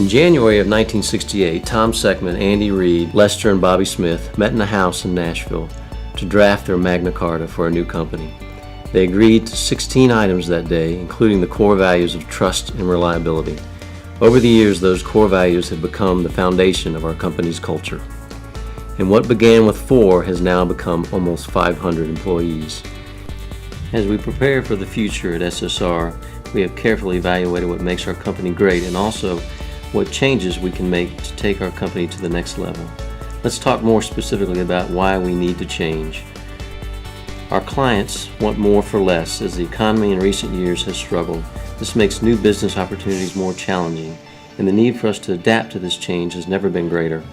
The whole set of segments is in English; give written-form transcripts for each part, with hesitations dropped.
In January of 1968, Tom Seckman, Andy Reid, Lester, and Bobby Smith met in a house in Nashville to draft their Magna Carta for a new company. They agreed to 16 items that day, including the core values of trust and reliability. Over the years, those core values have become the foundation of our company's culture. And what began with 4 has now become almost 500 employees. As we prepare for the future at SSR, we have carefully evaluated what makes our company great and also what changes we can make to take our company to the next level. Let's talk more specifically about why we need to change. Our clients want more for less as the economy in recent years has struggled. This makes new business opportunities more challenging, and the need for us to adapt to this change has never been greater.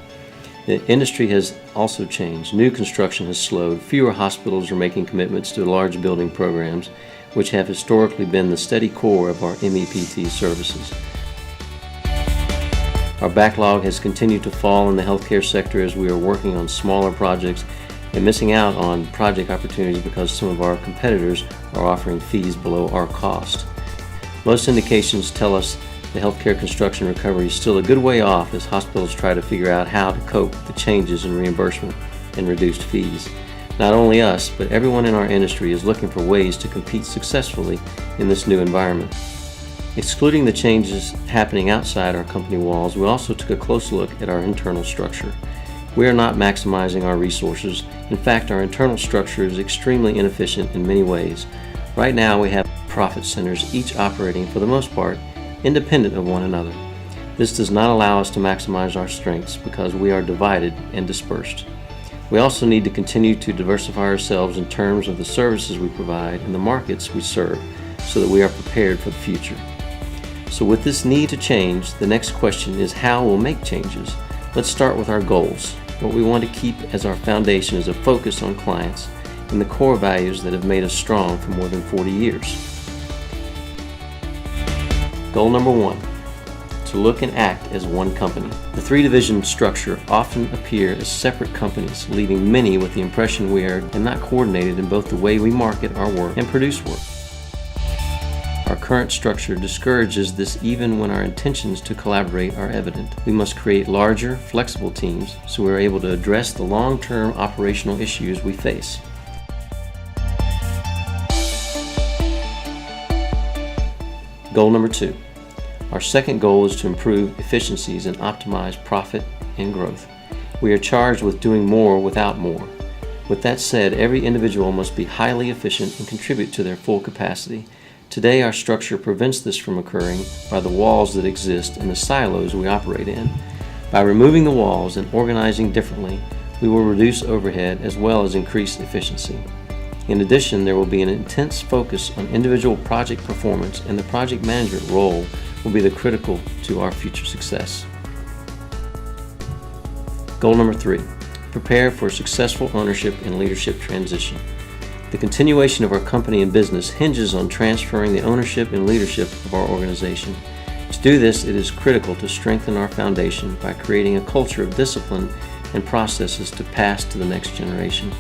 The industry has also changed. New construction has slowed. Fewer hospitals are making commitments to large building programs, which have historically been the steady core of our MEPT services. Our backlog has continued to fall in the healthcare sector as we are working on smaller projects and missing out on project opportunities because some of our competitors are offering fees below our cost. Most indications tell us the healthcare construction recovery is still a good way off as hospitals try to figure out how to cope with the changes in reimbursement and reduced fees. Not only us, but everyone in our industry is looking for ways to compete successfully in this new environment. Excluding the changes happening outside our company walls, we also took a close look at our internal structure. We are not maximizing our resources. In fact, our internal structure is extremely inefficient in many ways. Right now, we have profit centers, each operating, for the most part, independent of one another. This does not allow us to maximize our strengths because we are divided and dispersed. We also need to continue to diversify ourselves in terms of the services we provide and the markets we serve so that we are prepared for the future. So with this need to change, the next question is how we'll make changes. Let's start with our goals. What we want to keep as our foundation is a focus on clients and the core values that have made us strong for more than 40 years. Goal number 1, to look and act as one company. The 3-division structure often appear as separate companies, leaving many with the impression we are not coordinated in both the way we market our work and produce work. Our current structure discourages this even when our intentions to collaborate are evident. We must create larger, flexible teams so we are able to address the long-term operational issues we face. Goal number 2. Our second goal is to improve efficiencies and optimize profit and growth. We are charged with doing more without more. With that said, every individual must be highly efficient and contribute to their full capacity. Today, our structure prevents this from occurring by the walls that exist and the silos we operate in. By removing the walls and organizing differently, we will reduce overhead as well as increase efficiency. In addition, there will be an intense focus on individual project performance, and the project management role will be critical to our future success. Goal number 3, prepare for a successful ownership and leadership transition. The continuation of our company and business hinges on transferring the ownership and leadership of our organization. To do this, it is critical to strengthen our foundation by creating a culture of discipline and processes to pass to the next generation.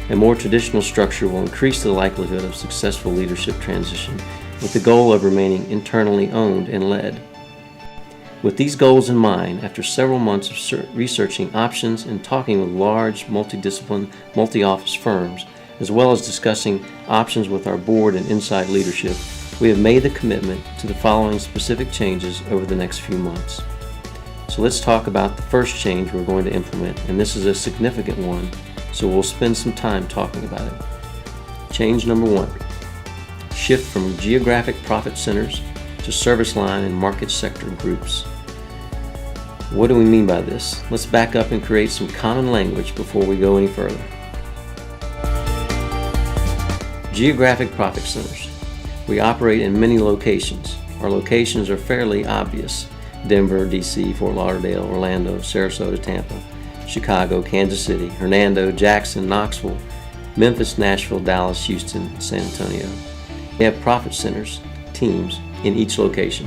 A more traditional structure will increase the likelihood of successful leadership transition, with the goal of remaining internally owned and led. With these goals in mind, after several months of researching options and talking with large, multidiscipline, multi-office firms, as well as discussing options with our board and inside leadership, we have made the commitment to the following specific changes over the next few months. So let's talk about the first change we're going to implement, and this is a significant one, so we'll spend some time talking about it. Change number 1. Shift from geographic profit centers to service line and market sector groups. What do we mean by this? Let's back up and create some common language before we go any further. Geographic profit centers. We operate in many locations. Our locations are fairly obvious: Denver, DC, Fort Lauderdale, Orlando, Sarasota, Tampa, Chicago, Kansas City, Hernando, Jackson, Knoxville, Memphis, Nashville, Dallas, Houston, and San Antonio. We have profit centers, teams, in each location.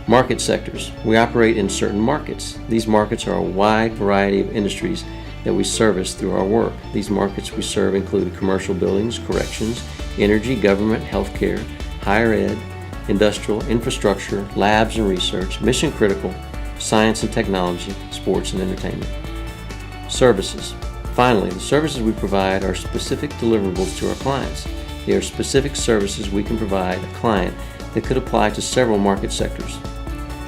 Market sectors. We operate in certain markets. These markets are a wide variety of industries that we service through our work. These markets we serve include commercial buildings, corrections, energy, government, healthcare, higher ed, industrial, infrastructure, labs and research, mission critical, science and technology, sports and entertainment. Services. Finally, the services we provide are specific deliverables to our clients. They are specific services we can provide a client that could apply to several market sectors.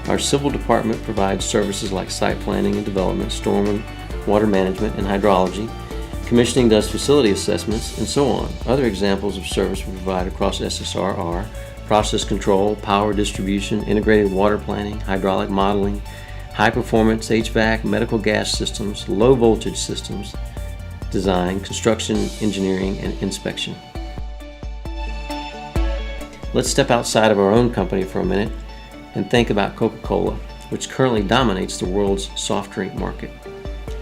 Our civil department provides services like site planning and development, storm and water management, and hydrology. Commissioning does facility assessments, and so on. Other examples of service we provide across SSR are process control, power distribution, integrated water planning, hydraulic modeling, high performance HVAC, medical gas systems, low voltage systems, design, construction, engineering, and inspection. Let's step outside of our own company for a minute and think about Coca-Cola, which currently dominates the world's soft drink market.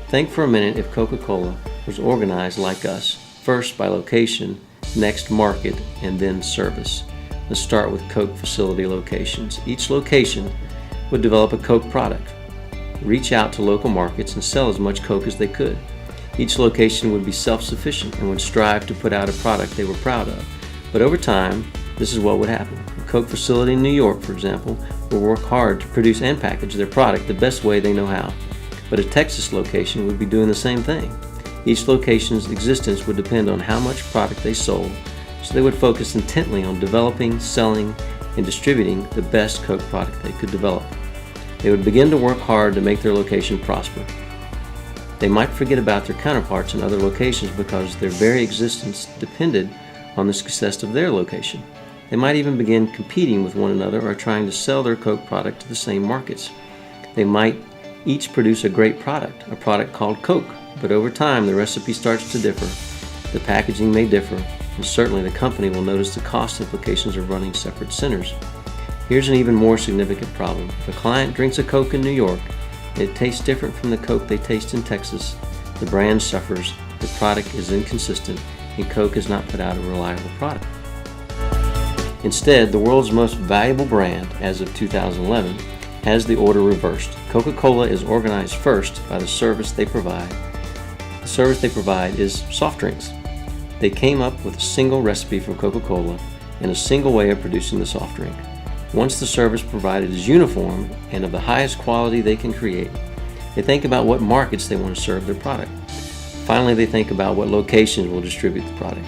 Think for a minute if Coca-Cola was organized like us, first by location, next market, and then service. Let's start with Coke facility locations. Each location would develop a Coke product, reach out to local markets, and sell as much Coke as they could. Each location would be self-sufficient and would strive to put out a product they were proud of. But over time, this is what would happen. A Coke facility in New York, for example, will work hard to produce and package their product the best way they know how. But a Texas location would be doing the same thing. Each location's existence would depend on how much product they sold, so they would focus intently on developing, selling, and distributing the best Coke product they could develop. They would begin to work hard to make their location prosper. They might forget about their counterparts in other locations because their very existence depended on the success of their location. They might even begin competing with one another or trying to sell their Coke product to the same markets. They might each produce a great product, a product called Coke, but over time the recipe starts to differ, the packaging may differ, and certainly the company will notice the cost implications of running separate centers. Here's an even more significant problem. If a client drinks a Coke in New York and it tastes different from the Coke they taste in Texas, the brand suffers, the product is inconsistent, and Coke has not put out a reliable product. Instead, the world's most valuable brand, as of 2011, has the order reversed. Coca-Cola is organized first by the service they provide. The service they provide is soft drinks. They came up with a single recipe for Coca-Cola and a single way of producing the soft drink. Once the service provided is uniform and of the highest quality they can create, they think about what markets they want to serve their product. Finally, they think about what locations will distribute the product.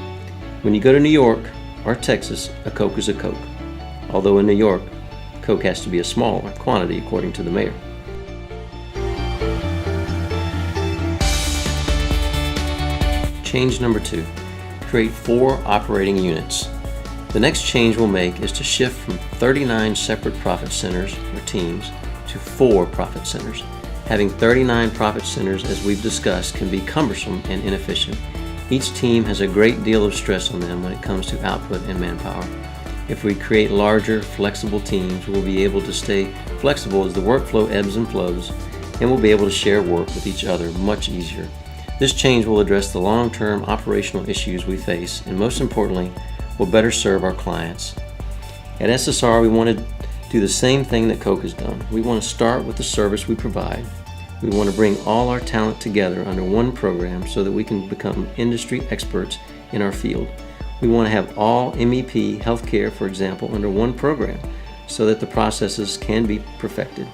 When you go to New York or Texas, a Coke is a Coke. Although in New York, Coke has to be a smaller quantity according to the mayor. Change number 2, create 4 operating units. The next change we'll make is to shift from 39 separate profit centers or teams to 4 profit centers. Having 39 profit centers, as we've discussed, can be cumbersome and inefficient. Each team has a great deal of stress on them when it comes to output and manpower. If we create larger, flexible teams, we'll be able to stay flexible as the workflow ebbs and flows, and we'll be able to share work with each other much easier. This change will address the long-term operational issues we face, and most importantly, will better serve our clients. At SSR, we want to do the same thing that Coke has done. We want to start with the service we provide. We want to bring all our talent together under one program so that we can become industry experts in our field. We want to have all MEP healthcare, for example, under one program so that the processes can be perfected.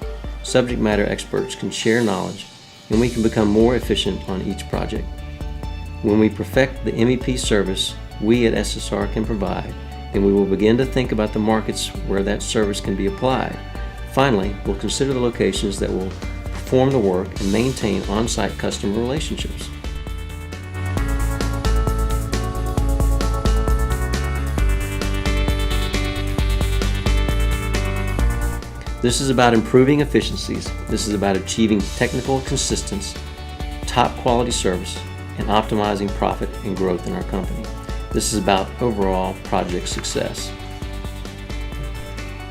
Subject matter experts can share knowledge, and we can become more efficient on each project. When we perfect the MEP service we at SSR can provide, then we will begin to think about the markets where that service can be applied. Finally, we'll consider the locations that will perform the work and maintain on-site customer relationships. This is about improving efficiencies. This is about achieving technical consistency, top quality service, and optimizing profit and growth in our company. This is about overall project success.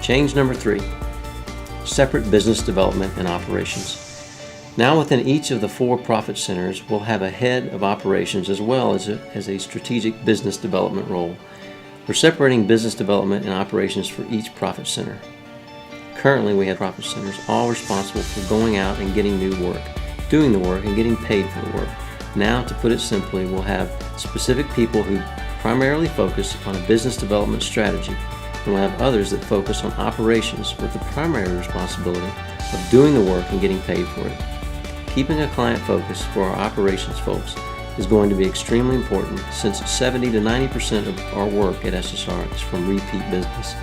Change number 3, separate business development and operations. Now within each of the 4 profit centers, we'll have a head of operations as well as a strategic business development role. We're separating business development and operations for each profit center. Currently, we have profit centers all responsible for going out and getting new work, doing the work, and getting paid for the work. Now, to put it simply, we'll have specific people who primarily focus on a business development strategy. and we'll have others that focus on operations with the primary responsibility of doing the work and getting paid for it. Keeping a client focus for our operations folks is going to be extremely important, since 70 to 90% of our work at SSR is from repeat business.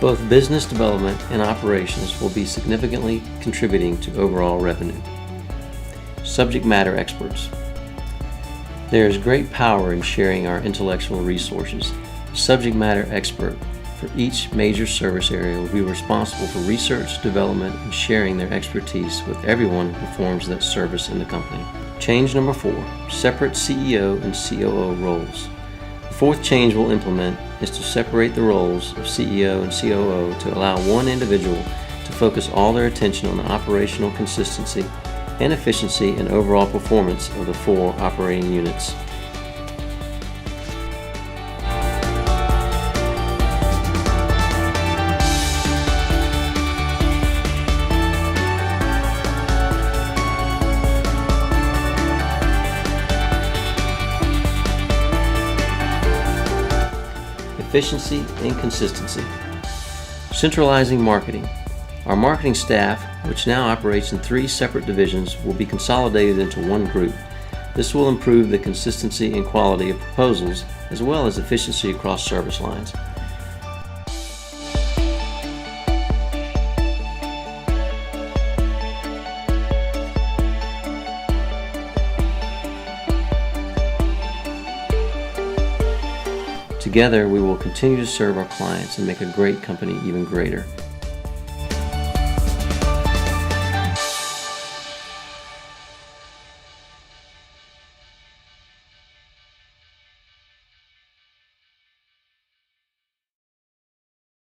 Both business development and operations will be significantly contributing to overall revenue. Subject matter experts. There is great power in sharing our intellectual resources. A subject matter expert for each major service area will be responsible for research, development, and sharing their expertise with everyone who performs that service in the company. Change number 4, separate CEO and COO roles. The fourth change we'll implement is to separate the roles of CEO and COO to allow one individual to focus all their attention on the operational consistency and efficiency and overall performance of the 4 operating units. Efficiency and consistency. Centralizing marketing. Our marketing staff, which now operates in 3 separate divisions, will be consolidated into one group. This will improve the consistency and quality of proposals, as well as efficiency across service lines. Together, we will continue to serve our clients and make a great company even greater.